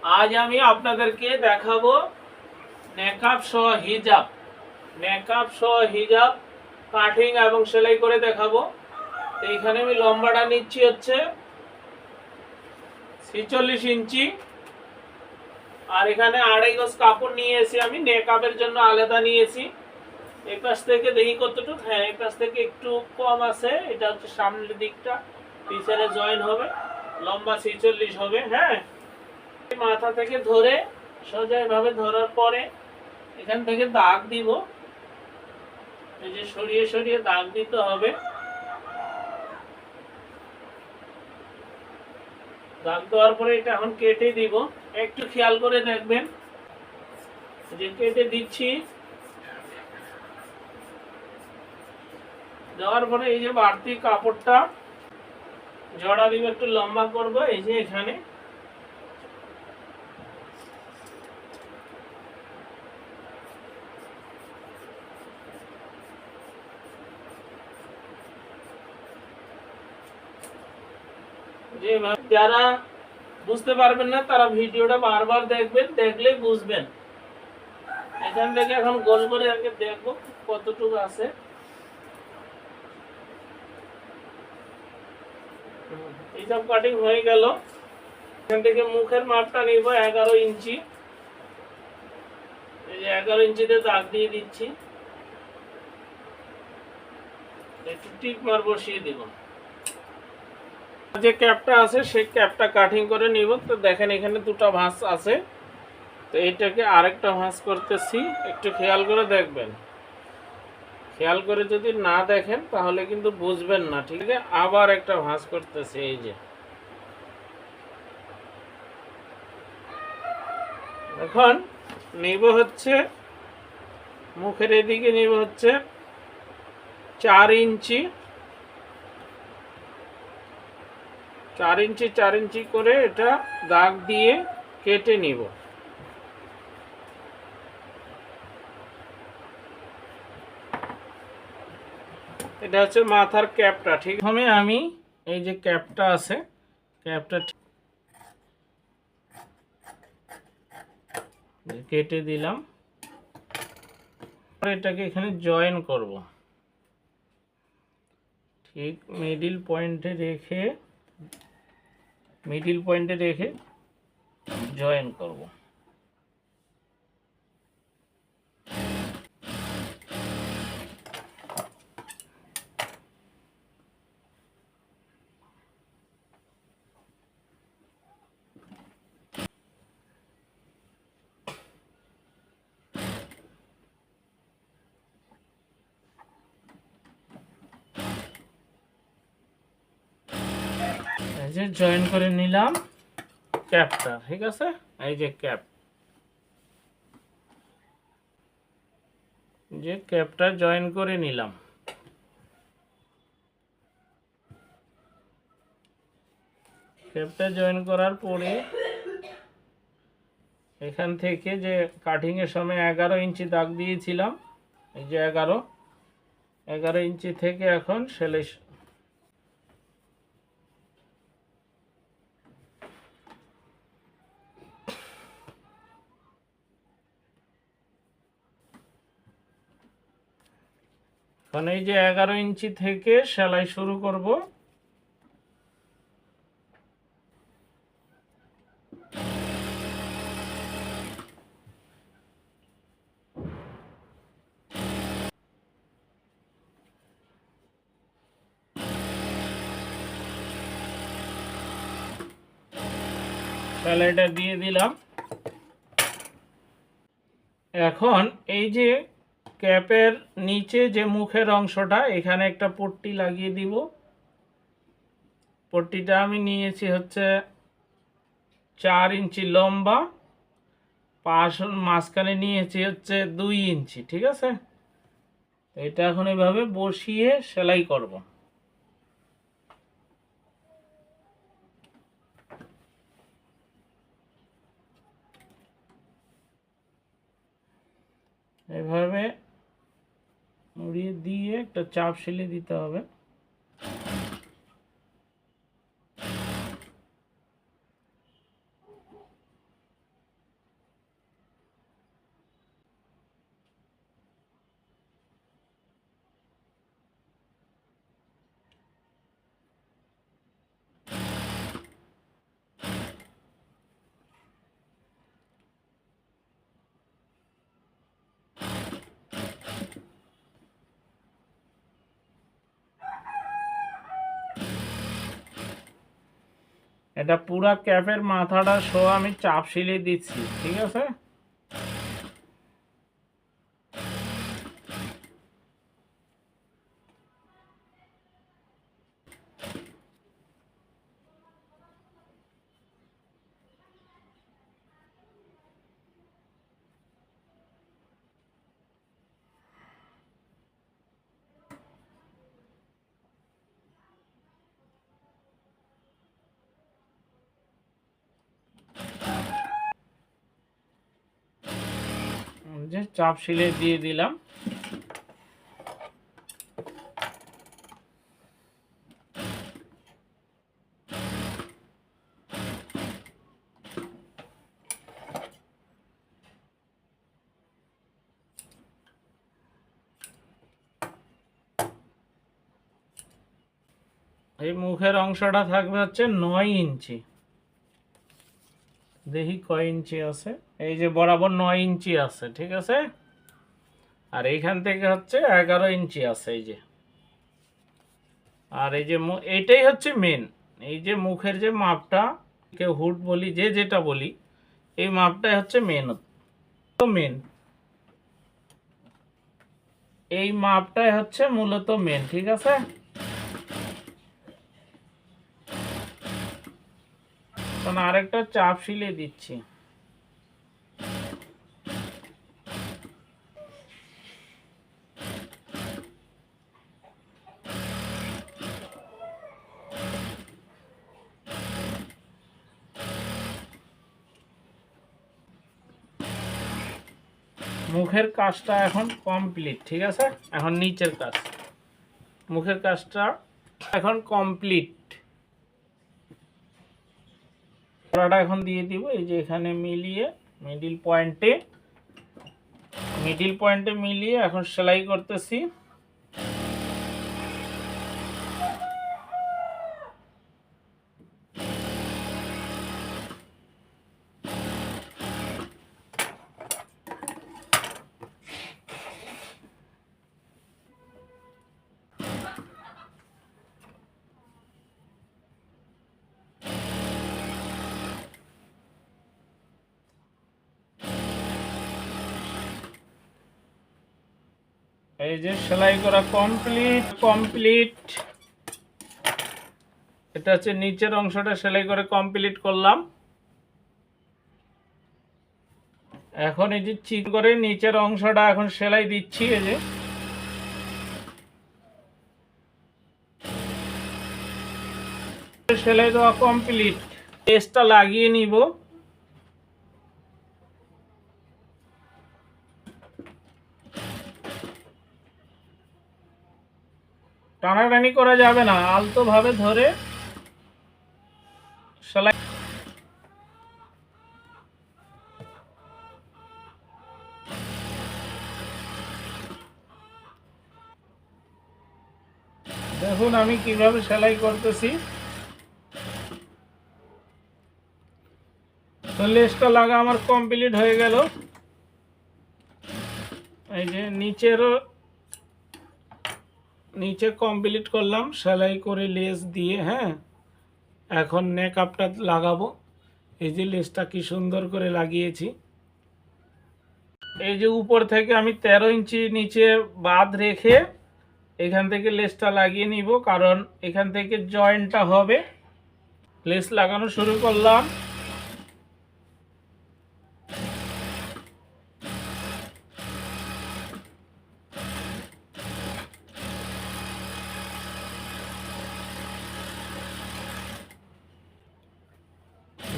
আজ আমি আপনাদেরকে দেখাবো নেকআপ সহ হিজাব। নেকআপ সহ হিজাব কাটিং এবং সেলাই করে দেখাবো। তো এখানে আমি লম্বাটা নিচ্ছি হচ্ছে 46 ইঞ্চি, আর এখানে 2.5 গজ কাপড় নিয়েছি। আমি নেকআপের জন্য আলাদা নিয়েছি। এই পাশ থেকে দেখি কতটুকু, হ্যাঁ এই পাশ থেকে একটু কম আছে। এটা হচ্ছে সামনের দিকটা, পিছনে জয়েন হবে, লম্বা 46 হবে। হ্যাঁ, মাথা থেকে ধরে সোজা এভাবে ধরার পরে এখান থেকে দাগ দিব। এই যে সরিয়ে সরিয়ে দাগ দিতে হবে। দাগ দেওয়ার পরে এটা এখন কেটে দিব। একটু খেয়াল করে দেখবেন যে কেটে দিচ্ছি। দেওয়ার পরে এই যে বাড়তি কাপড়টা জড়া দিব, একটু লম্বা করব। এই যে এখানে যারা বুঝতে পারবেন না তারা ভিডিওটা বারবার দেখবেন, দেখলেই বুঝবেন। এখান থেকে এখন গোল করে আগে দেখবো কতটুকু আছে। এইসব কাটিং হয়ে গেল। এখান থেকে মুখের মাপটা নিব 11 ইঞ্চি। এই যে 11 ইঞ্চিতে দাগ দিয়ে দিচ্ছি। একটু টিক মার বসিয়ে দিব। যে ক্যাপটা আছে সেই ক্যাপটা কাটিং করে নিব। তো দেখেন এখানে দুটো ভাঁজ আছে, তো এইটাকে আরেকটা ভাঁজ করতেছি। একটু খেয়াল করে দেখবেন। খেয়াল করে যদি না দেখেন তাহলে কিন্তু বুঝবেন না, ঠিক আছে? আবার একটা ভাঁজ করতেছি। এই যে এখন নিব হচ্ছে মুখের এদিকে নিব হচ্ছে 4 ইঞ্চি। 4 ইঞ্চি 4 ইঞ্চি করে এটা দাগ দিয়ে কেটে নিব। এটা হচ্ছে মাথার ক্যাপটা। ঠিক হবে, আমি এই যে ক্যাপটা আছে, ক্যাপটা কেটে দিলাম। এটাকে এখানে জয়েন করব, ঠিক মিডিল পয়েন্টে রেখে জয়েন করব। এই যে জয়েন করে নিলাম ক্যাপটা, ঠিক আছে? এই যে ক্যাপটা জয়েন করে নিলাম। ক্যাপটা জয়েন করার পরে এখান থেকে যে কাটিং এর সময় 11 ইঞ্চি দাগ দিয়েছিলাম, এই যে 11 ইঞ্চি থেকে এখন সেলাই এখন এই যে 11 ইঞ্চি থেকে সেলাই শুরু করব। সেলাইটা দিয়ে দিলাম। এখন এই যে ক্যাপের নিচে যে মুখের অংশটা, এখানে একটা পট্টি লাগিয়ে দিব। পট্টিটা আমি নিয়েছি হচ্ছে 4 ইঞ্চি লম্বা, পাশ মাঝখানে নিয়েছি হচ্ছে 2 ইঞ্চি, ঠিক আছে? এটা এখন এইভাবে বসিয়ে সেলাই করব। এভাবে মুড়িয়ে দিয়ে একটা চাপ সেলাই দিতে হবে। এটা পুরা ক্যাপের মাথাটা সহ আমি চাপ সিলিয়ে দিচ্ছি, ঠিক আছে। যে চাপ সিলে দিয়ে দিলাম। এই মুখের অংশটা থাকবে হচ্ছে 9 ইঞ্চি। দেখি কয় ইঞ্চি আছে, এই যে বরাবর 9 ইঞ্চি আছে, ঠিক আছে। আর এইখান থেকে হচ্ছে 11 ইঞ্চি আছে, এই যে। আর এই যে এইটাই হচ্ছে মেন, এই যে মুখের যে মাপটা, কেউ হুড বলি, যে যেটা বলি, এই মাপটাই হচ্ছে মেন। এই মাপটাই হচ্ছে মূলত মেন, ঠিক আছে। এখন আরেকটা চাপ সিলে দিচ্ছি। মুখের কাজটা এখন কমপ্লিট, ঠিক আছে। এখন নিচের কাজ, মুখের কাজটা এখন কমপ্লিট। কড়াটা এখন দিয়ে দিব, এই যে এখানে মিলিয়ে মিডিল পয়েন্টে মিলিয়ে এখন সেলাই করতেছি। এই যে সেলাই করা কমপ্লিট। এটা হচ্ছে নিচের অংশটা সেলাই করে কমপ্লিট করলাম। এখন এই যে চিক করে নিচের অংশটা এখন সেলাই দিচ্ছি। এই যে সেলাই দেওয়া কমপ্লিট। লেসটা লাগিয়ে নিব। টানাটানি করা যাবে না, আলতো ভাবে ধরে সেলাই। দেখুন আমি কিভাবে সেলাই করতেছি। তো লেসটা লাগা আমার কমপ্লিট হয়ে গেল। এই যে নিচে কমপ্লিট করলাম সেলাই করে লেস দিয়ে। হ্যাঁ, এখন নেকআপটা লাগাবো। এই যে লেসটা কি সুন্দর করে লাগিয়েছি। এই যে উপর থেকে আমি 13 ইঞ্চি নিচে বাদ রেখে এখান থেকে লেসটা লাগিয়ে নিব, কারণ এখান থেকে জয়েন্টটা হবে। লেস লাগানো শুরু করলাম।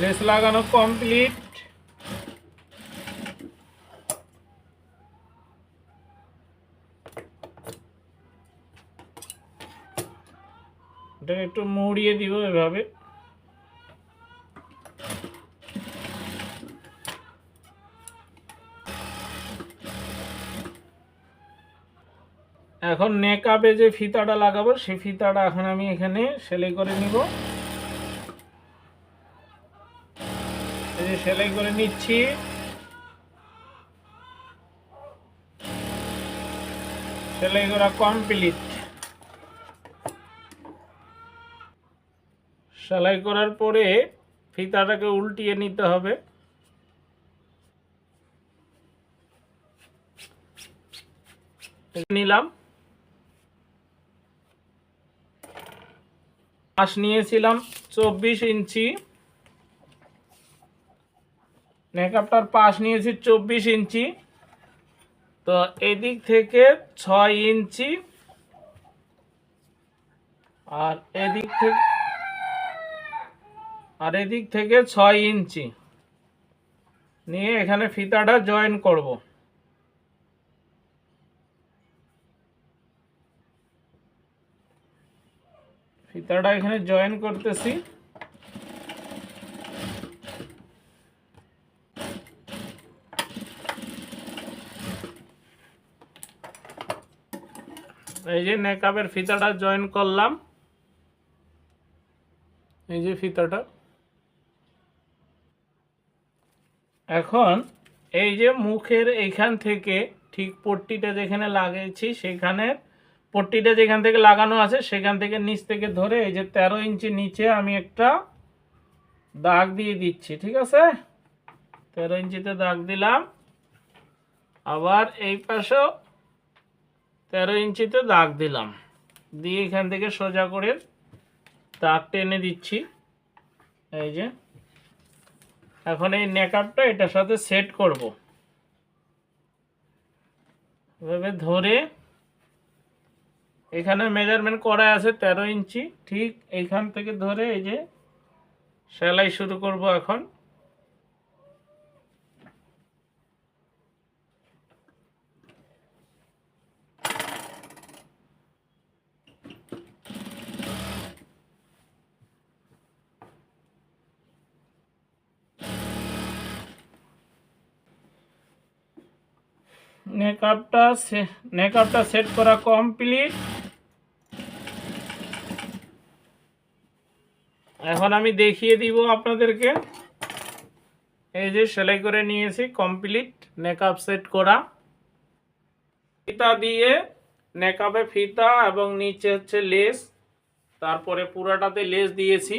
লেস লাগানো কমপ্লিট। এটা একটু মুড়িয়ে দিব এভাবে। এখন নেকআপে যে ফিতাটা লাগাবো সেই ফিতাটা এখন আমি এখানে সেলাই করে নিব। এই যে সেলাই করে নিচ্ছি। সেলাই করা কমপ্লিট। সেলাই করার পরে ফিতাটাকে উল্টিয়ে নিতে হবে। নিলাম, পাশ নিয়েছিলাম 24 ইঞ্চি, নেকআপটার পাশ নিয়েছি 24 ইঞ্চি। তো এদিক থেকে 6 ইঞ্চি আর এদিক থেকে 6 ইঞ্চি নিয়ে এখানে ফিতাটা জয়েন করব। ফিতাটা এখানে জয়েন করতেছি। এই যে নেকআপের ফিতাটা জয়েন করলাম, এই যে ফিতাটা। এখন এই যে মুখের এইখান থেকে ঠিক পট্টিটা যেখানে লাগিয়েছি সেখানে পট্টিটা যেখান থেকে লাগানো আছে সেখান থেকে নিচ থেকে ধরে এই যে 13 ইঞ্চি নিচে আমি একটা দাগ দিয়ে দিচ্ছি। ঠিক আছে, 13 ইঞ্চিতে দাগ দিলাম। আবার এই পাশেও 13 ইঞ্চিতে দাগ দিলাম, দিয়ে এখান থেকে সোজা করে দাগ টেনে দিচ্ছি। এই যে এখন এই নেকআপটা এটার সাথে সেট করব। এভাবে ধরে এখানে মেজারমেন্ট করা আছে 13 ইঞ্চি, ঠিক এইখান থেকে ধরে এই যে সেলাই শুরু করব এখন। নেকআপটা সেট করা কমপ্লিট। এখন আমি দেখিয়ে দিব আপনাদেরকে। এই যে সেলাই করে নিয়েছি, কমপ্লিট নেকআপ সেট করা। ফিতা দিয়ে নেকআপে ফিতা এবং নিচে হচ্ছে লেস, তারপরে পুরাটাতে লেস দিয়েছি।